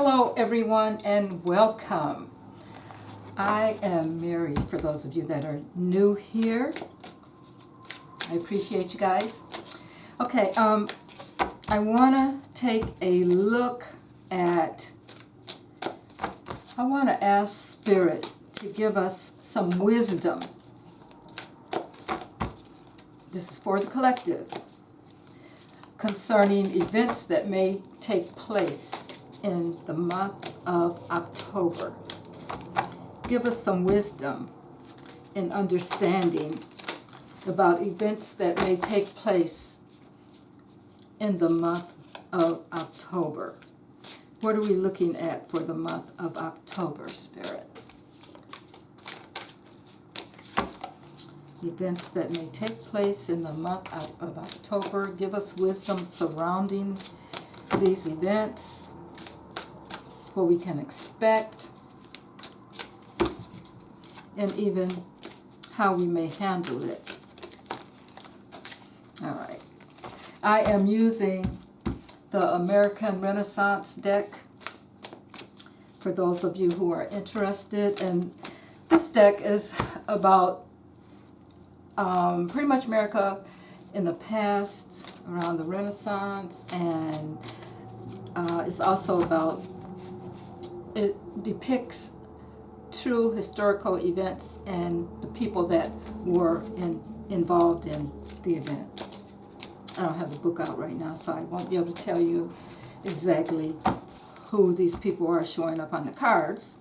Hello everyone and welcome. I am Mary, for those of you that are new here. I appreciate you guys. Okay, I want to take a look at, I want to ask Spirit to give us some wisdom. This is for the collective, concerning events that may take place in the month of October. Give us some wisdom in understanding about events that may take place in the month of October. What are we looking at for the month of October, Spirit? Events that may take place in the month of October. Give us wisdom surrounding these events, what we can expect, and even how we may handle it. All right. I am using the American Renaissance deck for those of you who are interested. And this deck is about pretty much America in the past, around the Renaissance, and it's also about, it depicts true historical events and the people that were involved in the events. I don't have the book out right now, so I won't be able to tell you exactly who these people are showing up on the cards,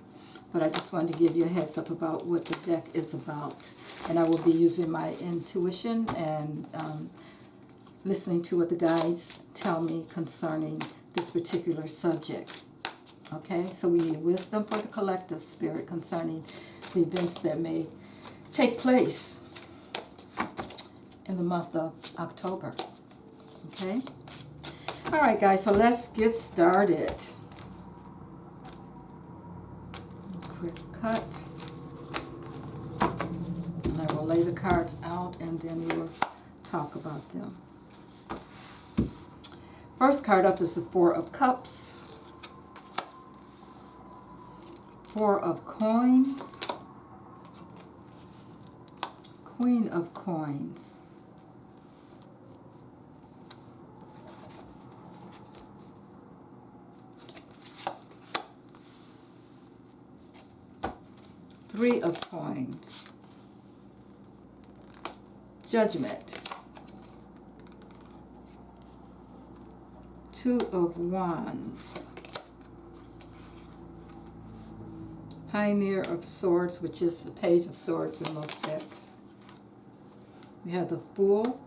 but I just wanted to give you a heads up about what the deck is about. And I will be using my intuition and listening to what the guides tell me concerning this particular subject. Okay, so we need wisdom for the collective, Spirit, concerning the events that may take place in the month of October. Okay? All right, guys, so let's get started. Quick cut. And I will lay the cards out and then we'll talk about them. First card up is the Four of Cups. Four of Coins, Queen of Coins, Three of Coins, Judgment, Two of Wands, Pioneer of Swords, which is the Page of Swords in most decks. We have the Fool.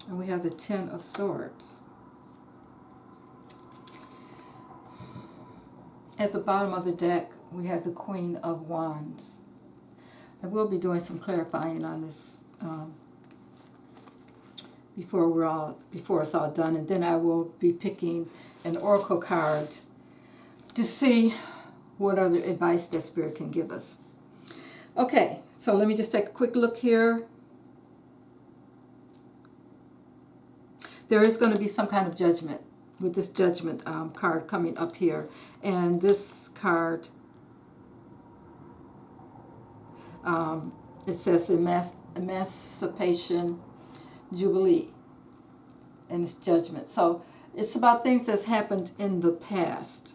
And we have the Ten of Swords. At the bottom of the deck, we have the Queen of Wands. I will be doing some clarifying on this before it's all done, and then I will be picking an oracle card to see what other advice that Spirit can give us. Okay, so let me just take a quick look here. There is going to be some kind of judgment with this Judgment card coming up here. And this card, it says Emancipation Jubilee, and it's Judgment. So it's about things that's happened in the past.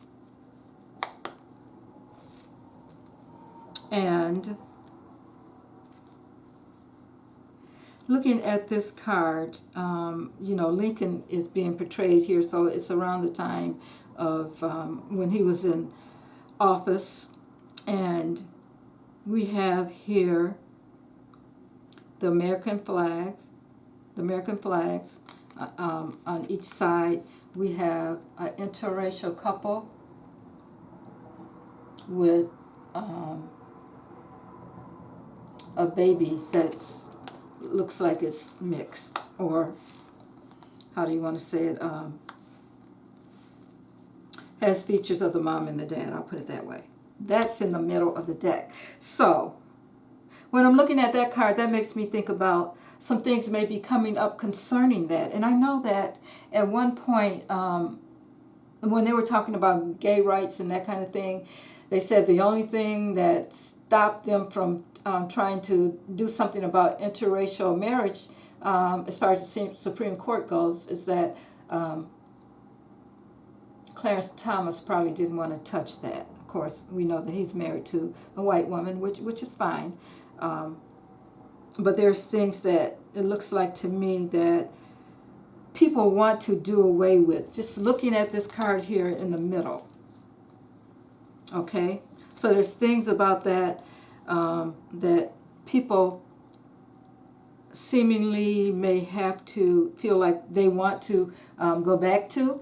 And looking at this card, Lincoln is being portrayed here, so it's around the time of when he was in office. And we have here the American flag, the American flags. On each side, we have an interracial couple with a baby that's looks like it's mixed, or how do you want to say it, has features of the mom and the dad, I'll put it that way. That's in the middle of the deck. So when I'm looking at that card, that makes me think about some things may be coming up concerning that. And I know that at one point when they were talking about gay rights and that kind of thing, they said the only thing that stopped them from trying to do something about interracial marriage, as far as the Supreme Court goes, is that Clarence Thomas probably didn't want to touch that. Of course, we know that he's married to a white woman, which is fine. But there's things that it looks like to me that people want to do away with. Just looking at this card here in the middle. Okay? So there's things about that that people seemingly may have to feel like they want to go back to.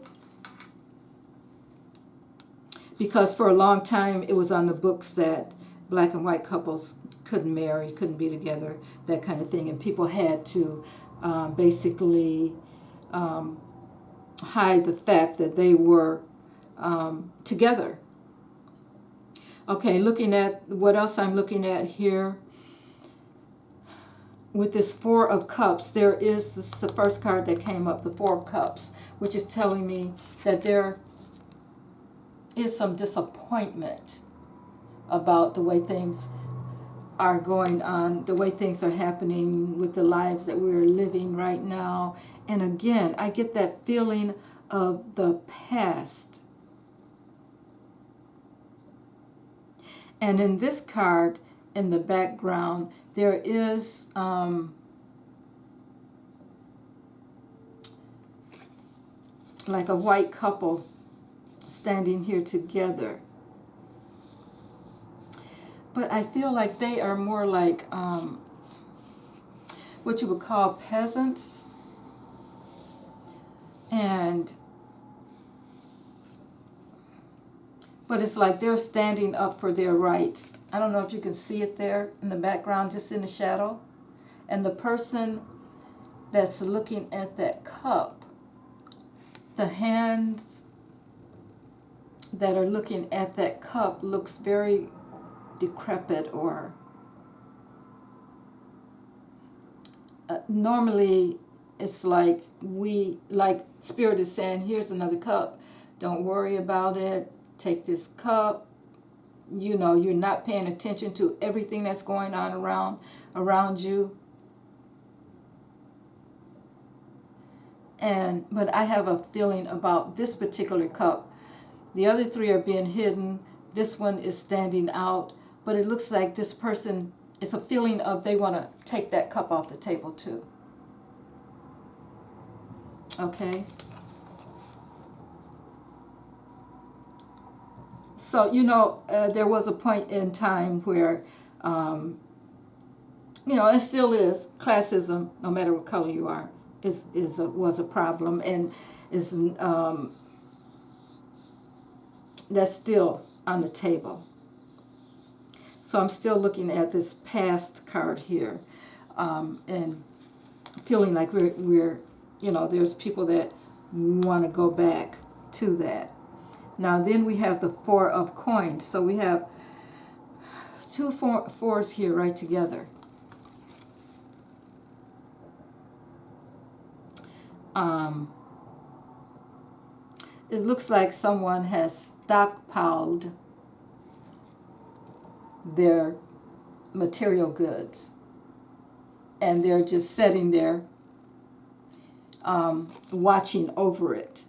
Because for a long time it was on the books that black and white couples couldn't marry, couldn't be together, that kind of thing. And people had to basically hide the fact that they were together. Okay, looking at what else I'm looking at here. With this Four of Cups, this is the first card that came up, the Four of Cups, which is telling me that there is some disappointment about the way things are going on, the way things are happening with the lives that we're living right now. And again, I get that feeling of the past. And in this card, in the background, there is like a white couple standing here together. But I feel like they are more like what you would call peasants. But it's like they're standing up for their rights. I don't know if you can see it there in the background, just in the shadow. And the person that's looking at that cup, the hands that are looking at that cup looks very decrepit, or normally it's like Spirit is saying, here's another cup, don't worry about it, take this cup. You know, you're not paying attention to everything that's going on around you. But I have a feeling about this particular cup. The other three are being hidden. This one is standing out. But it looks like this person, it's a feeling of they want to take that cup off the table too. Okay? So, there was a point in time where, it still is, classism, no matter what color you are, was a problem, and is that's still on the table. So I'm still looking at this past card here, and feeling like we're there's people that want to go back to that. Now then we have the Four of Coins. So we have two fours here right together. It looks like someone has stockpiled their material goods, and they're just sitting there watching over it.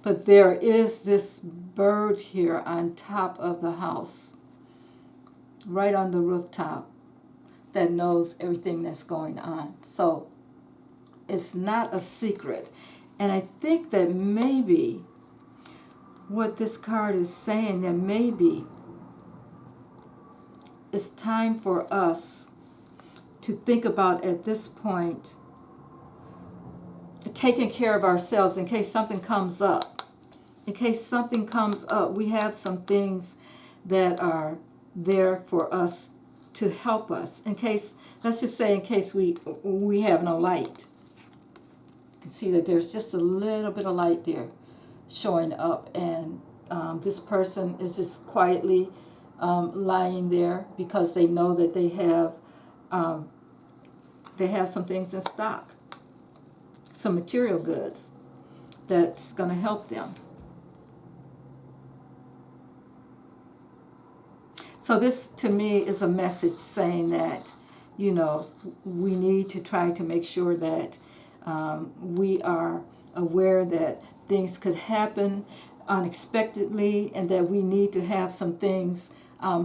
But there is this bird here on top of the house, right on the rooftop, that knows everything that's going on. So it's not a secret. And I think that maybe what this card is saying, that maybe it's time for us to think about, at this point, taking care of ourselves in case something comes up. In case something comes up, we have some things that are there for us to help us. In case, let's just say, in case we have no light. You can see that there's just a little bit of light there showing up, and this person is just quietly lying there because they know that they have some things in stock. some material goods that's going to help them. So this, to me, is a message saying that, you know, we need to try to make sure that we are aware that things could happen unexpectedly and that we need to have some things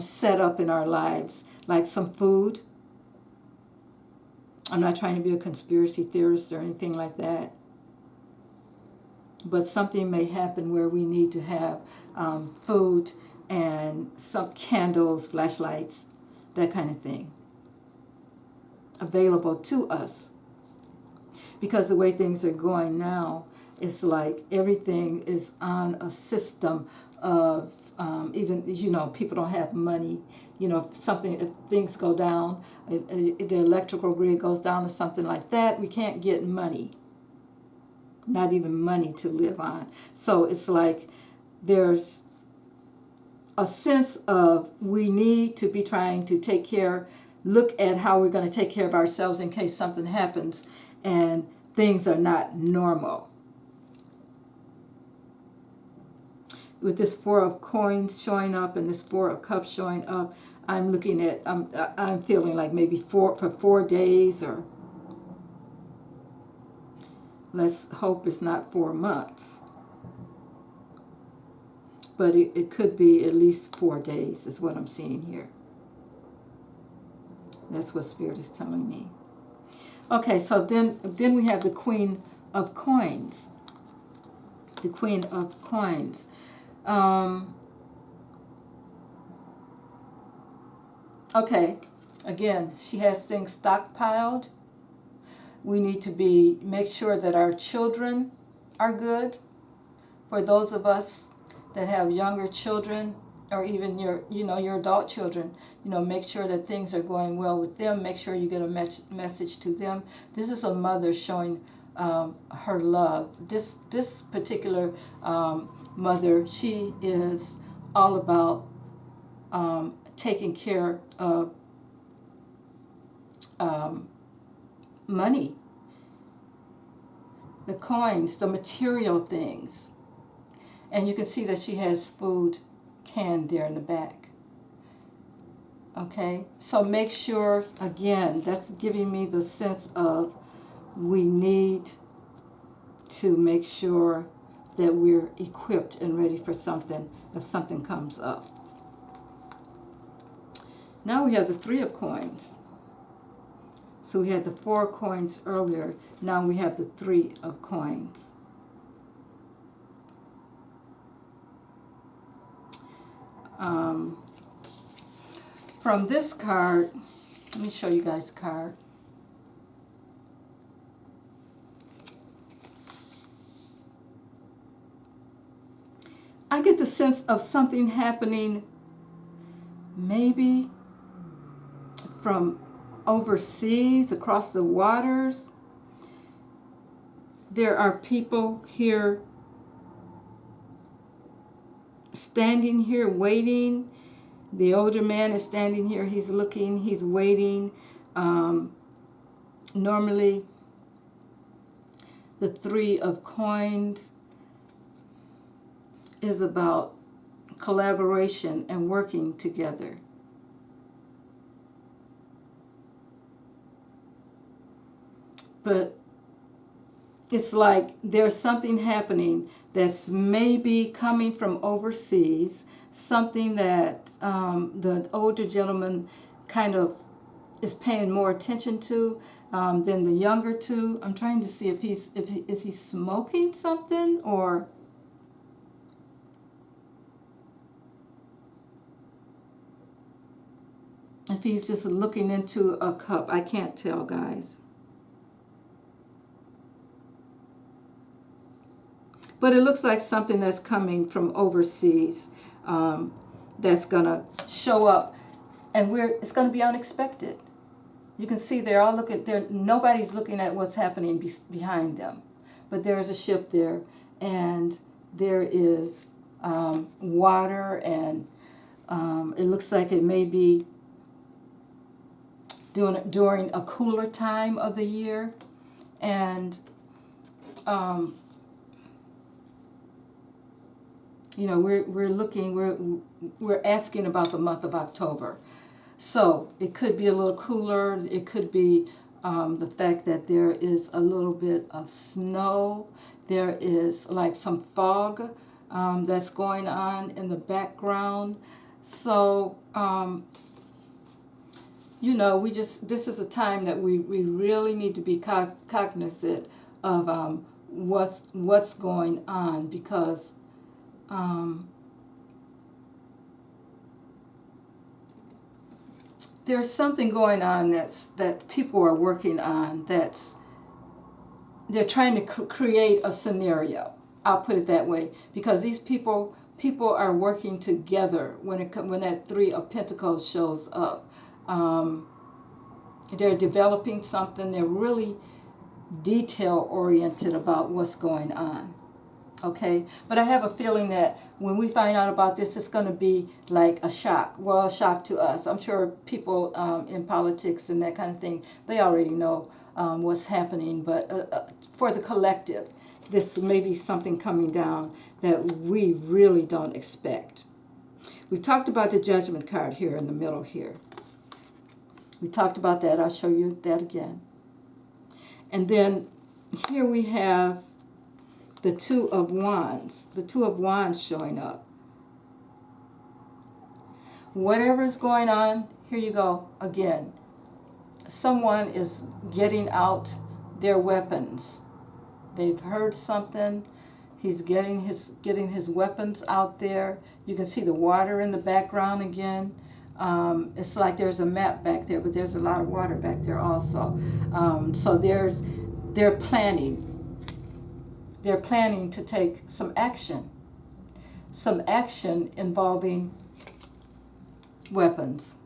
set up in our lives, like some food. I'm not trying to be a conspiracy theorist or anything like that. But something may happen where we need to have food and some candles, flashlights, that kind of thing available to us. Because the way things are going now, it's like everything is on a system of even, you know, people don't have money. You know, if things go down, if the electrical grid goes down or something like that, we can't get money. Not even money to live on. So it's like there's a sense of we need to be trying to look at how we're going to take care of ourselves in case something happens and things are not normal. With this Four of Coins showing up and this Four of Cups showing up, I'm looking at, I'm feeling like maybe for 4 days, or let's hope it's not 4 months. But it could be at least 4 days is what I'm seeing here. That's what Spirit is telling me. Okay, so then we have the Queen of Coins. The Queen of Coins. Okay, again, she has things stockpiled. We need to make sure that our children are good. For those of us that have younger children, or even your adult children, make sure that things are going well with them. Make sure you get a message to them. This is a mother showing her love. This particular mother, she is all about taking care of money, the coins, the material things. And you can see that she has food canned there in the back. Okay, so make sure, again, that's giving me the sense of we need to make sure that we're equipped and ready for something if something comes up. Now we have the Three of Coins. So we had the 4 coins earlier. Now we have the 3 of coins. From this card, let me show you guys the card. I get the sense of something happening maybe from overseas, across the waters. There are people here standing here waiting. The older man is standing here. He's looking. He's waiting. Normally, the 3 of coins is about collaboration and working together. But it's like there's something happening that's maybe coming from overseas, something that the older gentleman kind of is paying more attention to than the younger two. I'm trying to see if is he smoking something, or if he's just looking into a cup. I can't tell, guys. But it looks like something that's coming from overseas that's going to show up, and it's going to be unexpected. You can see they're all nobody's looking at what's happening behind them. But there's a ship there, and there is water, and it looks like it may be during a cooler time of the year. And you know, we're asking about the month of October. So it could be a little cooler. It could be the fact that there is a little bit of snow. There is like some fog that's going on in the background. So, you know, this is a time that we really need to be cognizant of what's going on, because there's something going on that people are working on, they're trying to create a scenario. I'll put it that way, because these people are working together when that Three of Pentacles shows up. They're developing something. They're really detail oriented about what's going on. Okay, but I have a feeling that when we find out about this, it's going to be like a shock. Well, a shock to us. I'm sure people in politics and that kind of thing, they already know what's happening. But for the collective, this may be something coming down that we really don't expect. We talked about the Judgment card here in the middle here. We talked about that. I'll show you that again. And then here we have the Two of Wands. The Two of Wands showing up. Whatever's going on, here you go again. Someone is getting out their weapons. They've heard something. He's getting his weapons out there. You can see the water in the background again. It's like there's a map back there, but there's a lot of water back there also. So they're planning. They're planning to take some action involving weapons.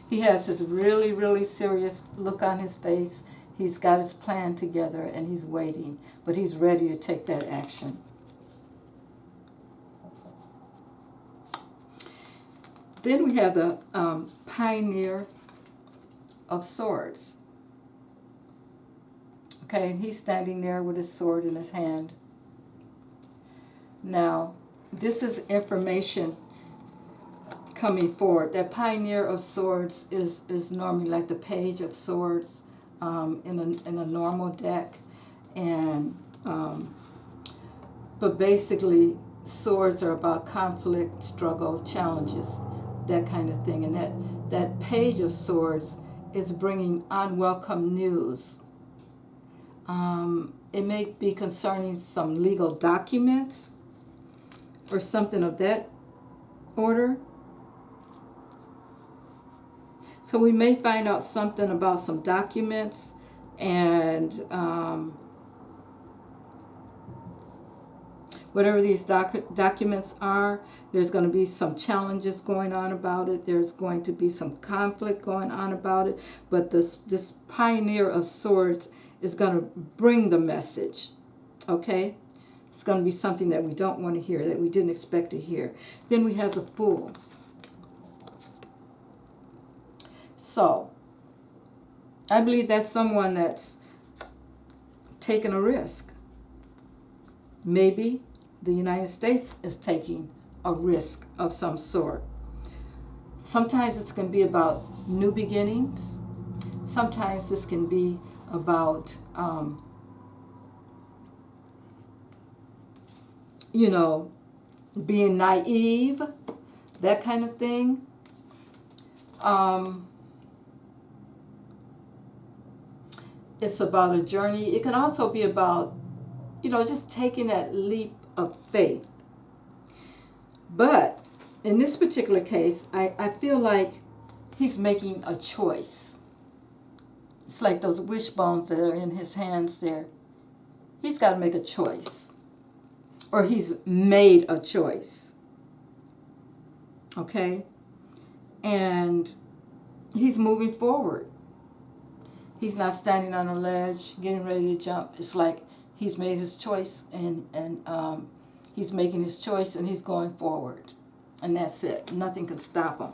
He has this really, really serious look on his face. He's got his plan together and he's waiting, but he's ready to take that action. Then we have the Pioneer of Swords. Okay, and he's standing there with his sword in his hand. Now, this is information coming forward. That Pioneer of Swords is normally like the Page of Swords in a normal deck, and but basically swords are about conflict, struggle, challenges, that kind of thing. And that Page of Swords is bringing unwelcome news. It may be concerning some legal documents or something of that order. So we may find out something about some documents, and whatever these documents are, there's going to be some challenges going on about it. There's going to be some conflict going on about it. But this Pioneer of Swords is going to bring the message, okay? It's going to be something that we don't want to hear, that we didn't expect to hear. Then we have the Fool. So, I believe that's someone that's taking a risk. Maybe the United States is taking a risk of some sort. Sometimes it's going to be about new beginnings. Sometimes this can be about, you know, being naive, that kind of thing. It's about a journey. It can also be about, you know, just taking that leap of faith. But in this particular case, I feel like he's making a choice. It's like those wishbones that are in his hands there. He's got to make a choice. Or he's made a choice. Okay? And he's moving forward. He's not standing on a ledge, getting ready to jump. It's like he's made his choice, and he's making his choice, and he's going forward. And that's it. Nothing can stop him.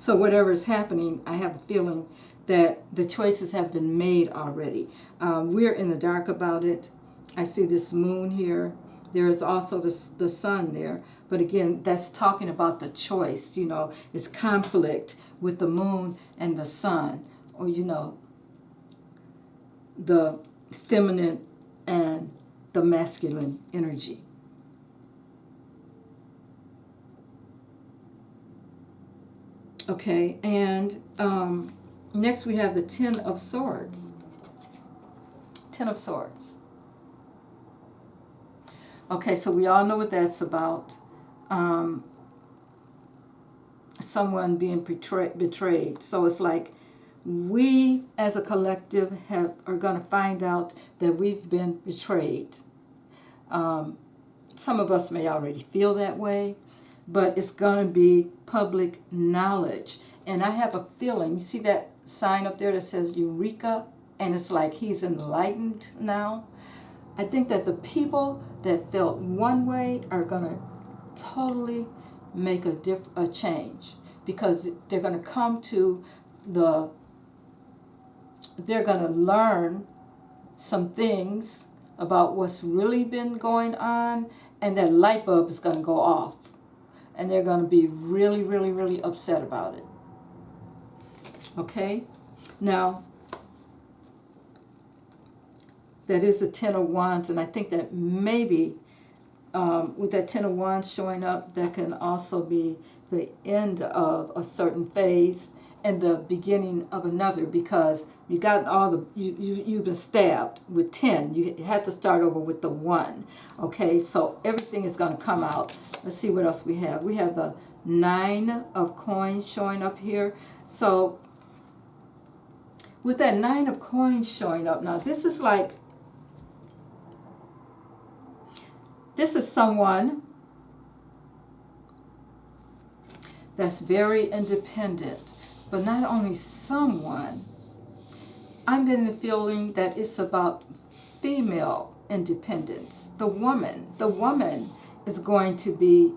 So whatever is happening, I have a feeling that the choices have been made already. We're in the dark about it. I see this moon here. There is also the sun there. But again, that's talking about the choice. You know, it's conflict with the moon and the sun. Or, you know, the feminine and the masculine energy. Okay, and next we have the Ten of Swords. Ten of Swords. Okay, so we all know what that's about. Someone being betrayed. So it's like we as a collective are going to find out that we've been betrayed. Some of us may already feel that way, but it's going to be public knowledge. And I have a feeling, you see that sign up there that says Eureka? And it's like he's enlightened now. I think that the people that felt one way are going to totally make a change, because they're going to come to they're going to learn some things about what's really been going on, and that light bulb is going to go off. And they're going to be really, really, really upset about it. Okay? Now, that is the Ten of Wands, and I think that maybe with that Ten of Wands showing up, that can also be the end of a certain phase and the beginning of another, because you got you've been stabbed with 10. You had to start over with the 1. Okay, so everything is going to come out. Let's see what else we have. We have the 9 of coins showing up here. So with that 9 of coins showing up, now this is someone that's very independent. But not only someone, I'm getting the feeling that it's about female independence. The woman is going to be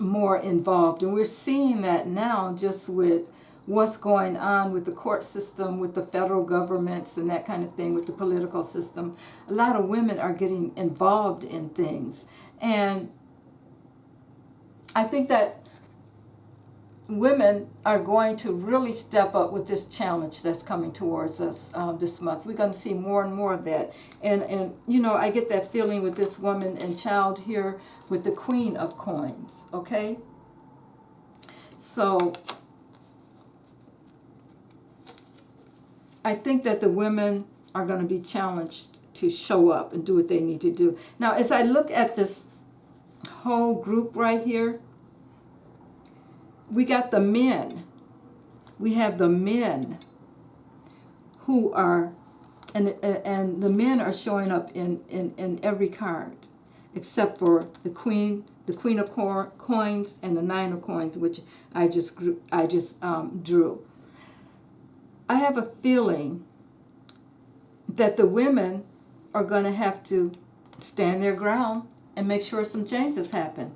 more involved. And we're seeing that now just with what's going on with the court system, with the federal governments and that kind of thing, with the political system. A lot of women are getting involved in things. And I think that women are going to really step up with this challenge that's coming towards us this month. We're going to see more and more of that. And you know, I get that feeling with this woman and child here with the Queen of Coins, okay? So I think that the women are going to be challenged to show up and do what they need to do. Now, as I look at this whole group right here, we got the men. We have the men who are, and the men are showing up in every card, except for the Queen of Coins and the 9 of Coins, which I just drew. I have a feeling that the women are going to have to stand their ground and make sure some changes happen.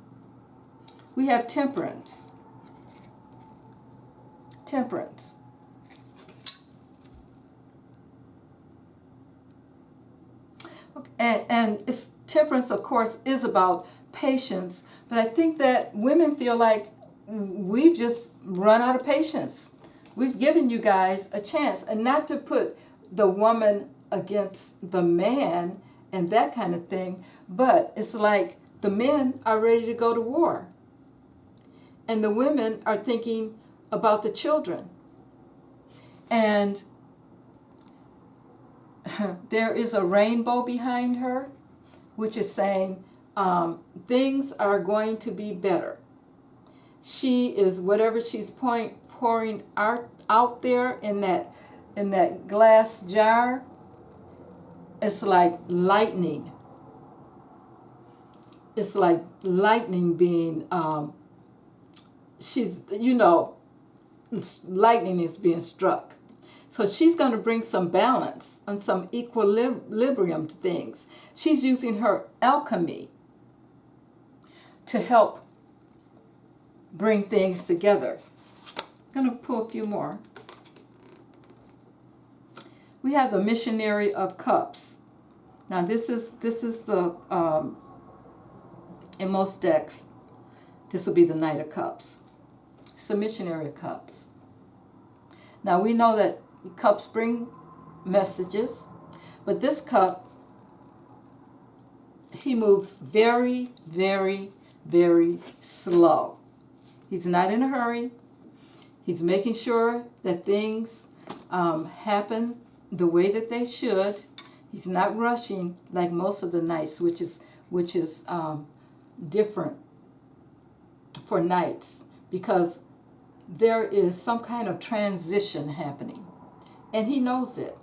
We have Temperance. Temperance. Okay. And temperance, of course, is about patience, but I think that women feel like we've just run out of patience. We've given you guys a chance, and not to put the woman against the man and that kind of thing, but it's like the men are ready to go to war, and the women are thinking about the children. And there is a rainbow behind her, which is saying things are going to be better. She is, whatever she's pouring out there in that glass jar, it's like lightning. It's like lightning being, lightning is being struck. So she's going to bring some balance and some equilibrium to things. She's using her alchemy to help bring things together. I'm going to pull a few more. We have the Missionary of Cups. Now this is the in most decks, this will be the Knight of Cups. It's the Missionary of Cups. Now we know that cups bring messages, but this cup, he moves very, very, very slow. He's not in a hurry. He's making sure that things happen the way that they should. He's not rushing like most of the knights, which is different for knights, because there is some kind of transition happening, and he knows it.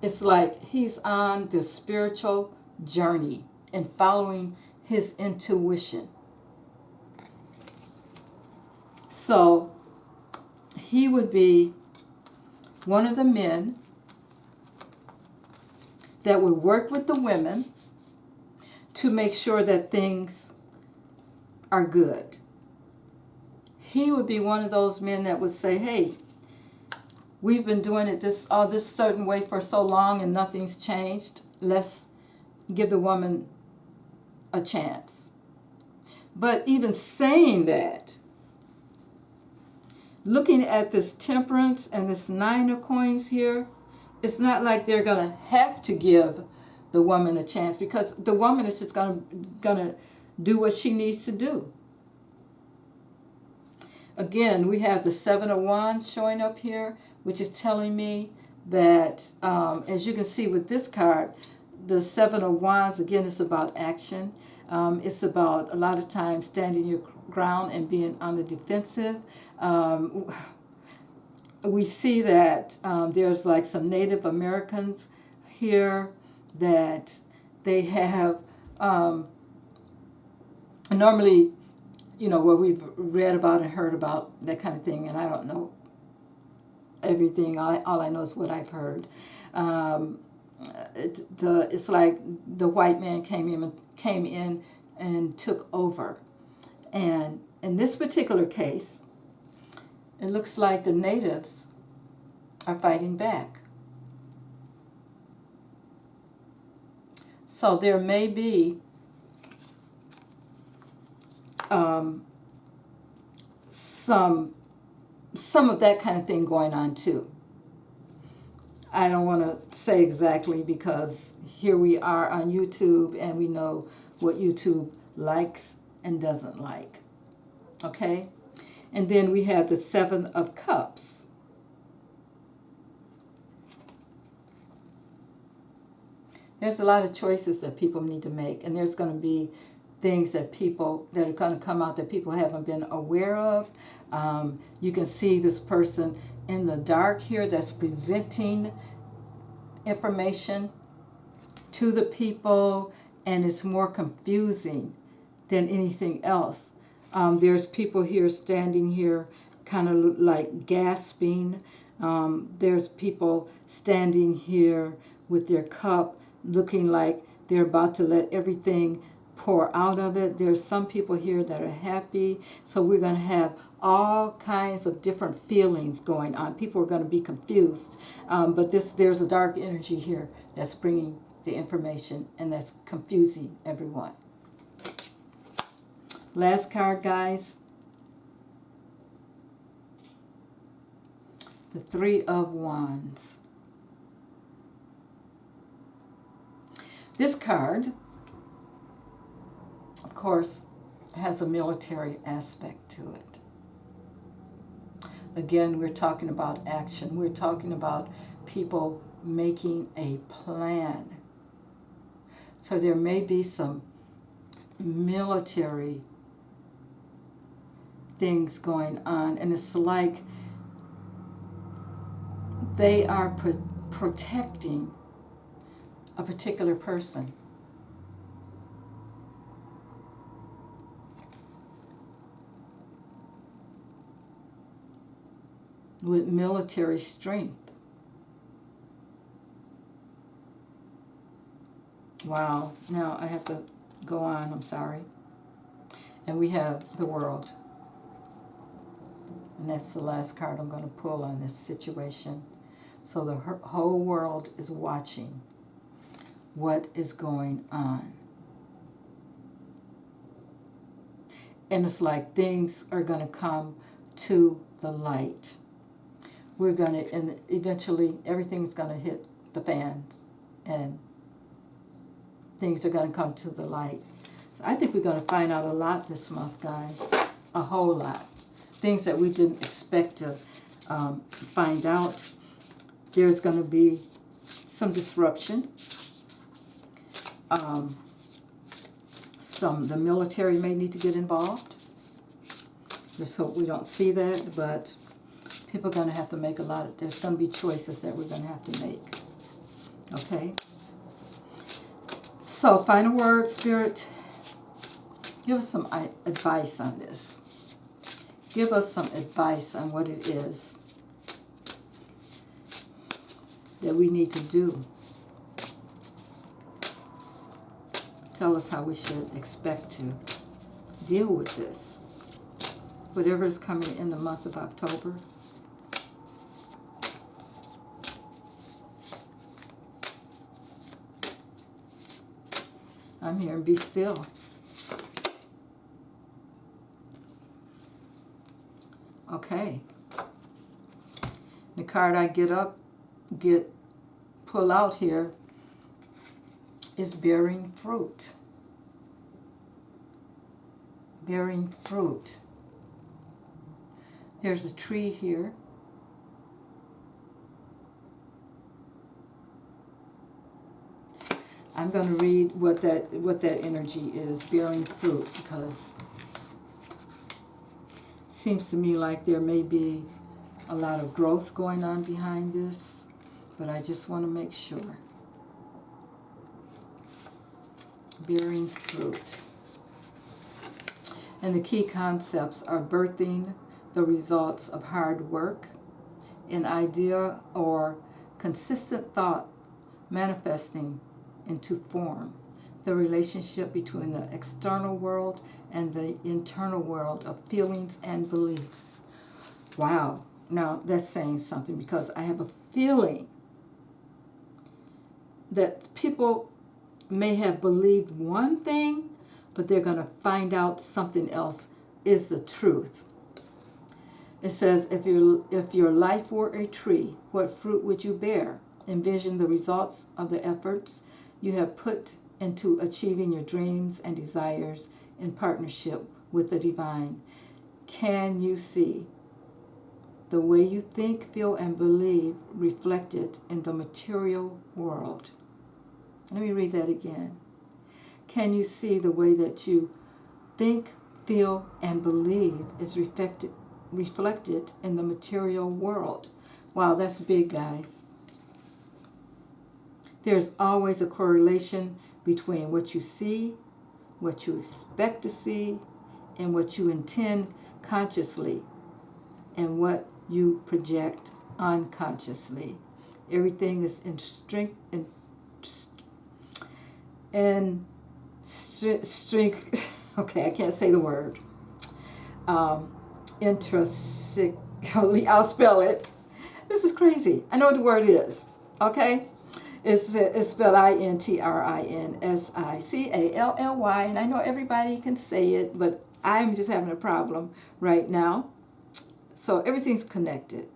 It's like he's on this spiritual journey and following his intuition. So he would be one of the men that would work with the women to make sure that things are good. He would be one of those men that would say, hey, we've been doing it this certain way for so long and nothing's changed. Let's give the woman a chance. But even saying that, looking at this Temperance and this Nine of Coins here, it's not like they're going to have to give the woman a chance, because the woman is just gonna do what she needs to do. Again, we have the Seven of Wands showing up here, which is telling me that, as you can see with this card, the Seven of Wands, again, is about action. It's about a lot of times standing your ground and being on the defensive. We see that there's like some Native Americans here that they have normally, where we've read about and heard about that kind of thing, and I don't know everything. All I know is what I've heard. It's like the white man came in and took over, and in this particular case, it looks like the natives are fighting back. So there may be some of that kind of thing going on too. I don't want to say exactly, because here we are on YouTube and we know what YouTube likes and doesn't like. Okay? And then we have the Seven of Cups. There's a lot of choices that people need to make, and there's going to be things that are going to come out that people haven't been aware of. You can see this person in the dark here that's presenting information to the people, and it's more confusing than anything else. There's people here standing here kind of like gasping. There's people standing here with their cup looking like they're about to let everything pour out of it. There's some people here that are happy. So we're going to have all kinds of different feelings going on. People are going to be confused. But there's a dark energy here that's bringing the information, and that's confusing everyone. Last card, guys. The Three of Wands. This card, of course, has a military aspect to it. Again, we're talking about action. We're talking about people making a plan. So there may be some military things going on, and it's like they are protecting a particular person. With military strength. Wow. Now I have to go on, I'm sorry. And we have the world. And that's the last card I'm going to pull on this situation. So the whole world is watching what is going on. And it's like things are going to come to the light. We're going to, and eventually everything's going to hit the fans and things are going to come to the light. So I think we're going to find out a lot this month, guys. A whole lot. Things that we didn't expect to find out. There's going to be some disruption. The military may need to get involved. Just hope we don't see that, but people are going to have to make there's going to be choices that we're going to have to make. Okay? So, final word, Spirit. Give us some advice on this. Give us some advice on what it is that we need to do. Tell us how we should expect to deal with this. Whatever is coming in the month of October. I'm here and be still. Okay. The card I pull out here is bearing fruit. Bearing fruit. There's a tree here. I'm going to read what that energy is, bearing fruit, because it seems to me like there may be a lot of growth going on behind this, but I just want to make sure. Bearing fruit. And the key concepts are birthing the results of hard work, an idea or consistent thought manifesting into form, the relationship between the external world and the internal world of feelings and beliefs. Wow. Now that's saying something, because I have a feeling that people may have believed one thing, but they're going to find out something else is the truth. It says, if your life were a tree, what fruit would you bear? Envision the results of the efforts you have put into achieving your dreams and desires in partnership with the divine. Can you see the way you think, feel, and believe reflected in the material world? Let me read that again. Can you see the way that you think, feel, and believe is reflected in the material world? Wow, that's big, guys. There's always a correlation between what you see, what you expect to see, and what you intend consciously, and what you project unconsciously. Everything is okay, I can't say the word. Intrinsically, I'll spell it. This is crazy. I know what the word is. Okay? It's spelled INTRINSICALLY, and I know everybody can say it, but I'm just having a problem right now. So everything's connected.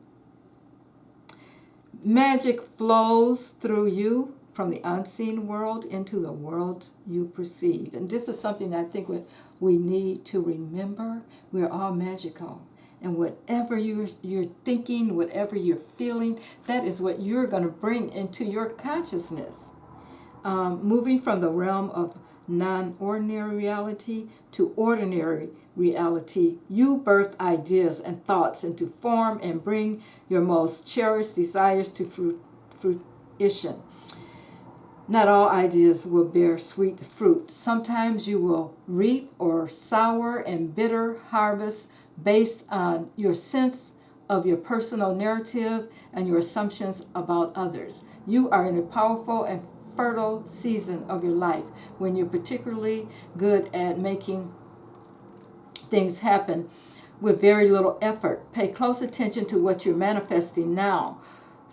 Magic flows through you from the unseen world into the world you perceive. And this is something I think we need to remember. We're all magical. And whatever you're thinking, whatever you're feeling, that is what you're going to bring into your consciousness. Moving from the realm of non-ordinary reality to ordinary reality, you birth ideas and thoughts into form and bring your most cherished desires to fruition. Not all ideas will bear sweet fruit. Sometimes you will reap or sour and bitter harvest based on your sense of your personal narrative and your assumptions about others. You are in a powerful and fertile season of your life when you're particularly good at making things happen with very little effort. Pay close attention to what you're manifesting now.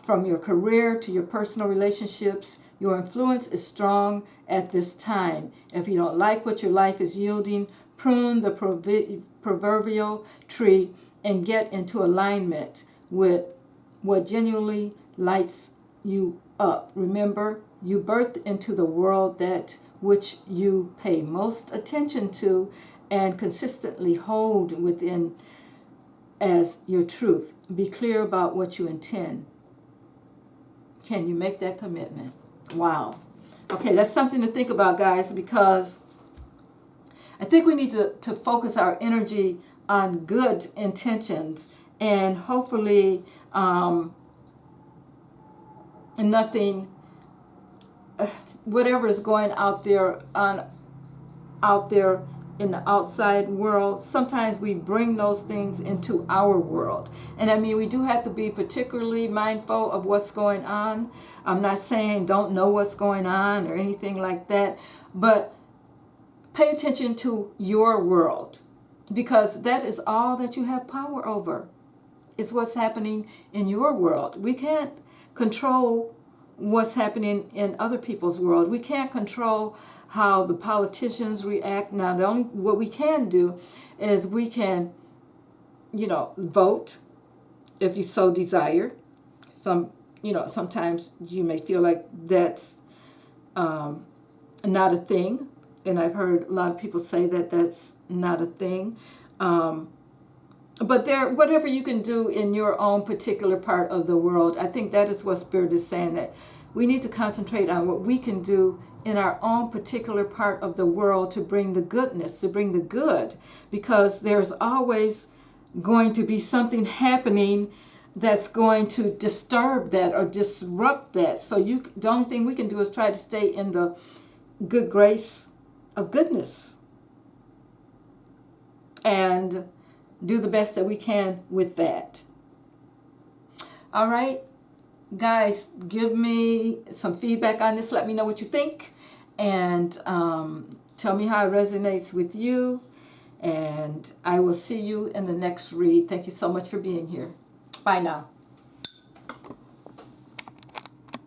From your career to your personal relationships, your influence is strong at this time. If you don't like what your life is yielding, prune the proverbial tree and get into alignment with what genuinely lights you up. Remember, you birthed into the world that which you pay most attention to and consistently hold within as your truth. Be clear about what you intend. Can you make that commitment? Wow. Okay, that's something to think about, guys, because I think we need to focus our energy on good intentions, and hopefully nothing, whatever is going out there in the outside world, sometimes we bring those things into our world. And I mean, we do have to be particularly mindful of what's going on. I'm not saying don't know what's going on or anything like that, but pay attention to your world, because that is all that you have power over. It's what's happening in your world. We can't control what's happening in other people's world. We can't control how the politicians react. Now, what we can do is we can, vote if you so desire. Sometimes you may feel like that's not a thing, and I've heard a lot of people say that that's not a thing. But whatever you can do in your own particular part of the world, I think that is what Spirit is saying, that we need to concentrate on what we can do in our own particular part of the world to bring the goodness, to bring the good, because there's always going to be something happening that's going to disturb that or disrupt that. So the only thing we can do is try to stay in the good grace of goodness and do the best that we can with that. All right, guys, give me some feedback on this. Let me know what you think, and tell me how it resonates with you. And I will see you in the next read. Thank you so much for being here. Bye now.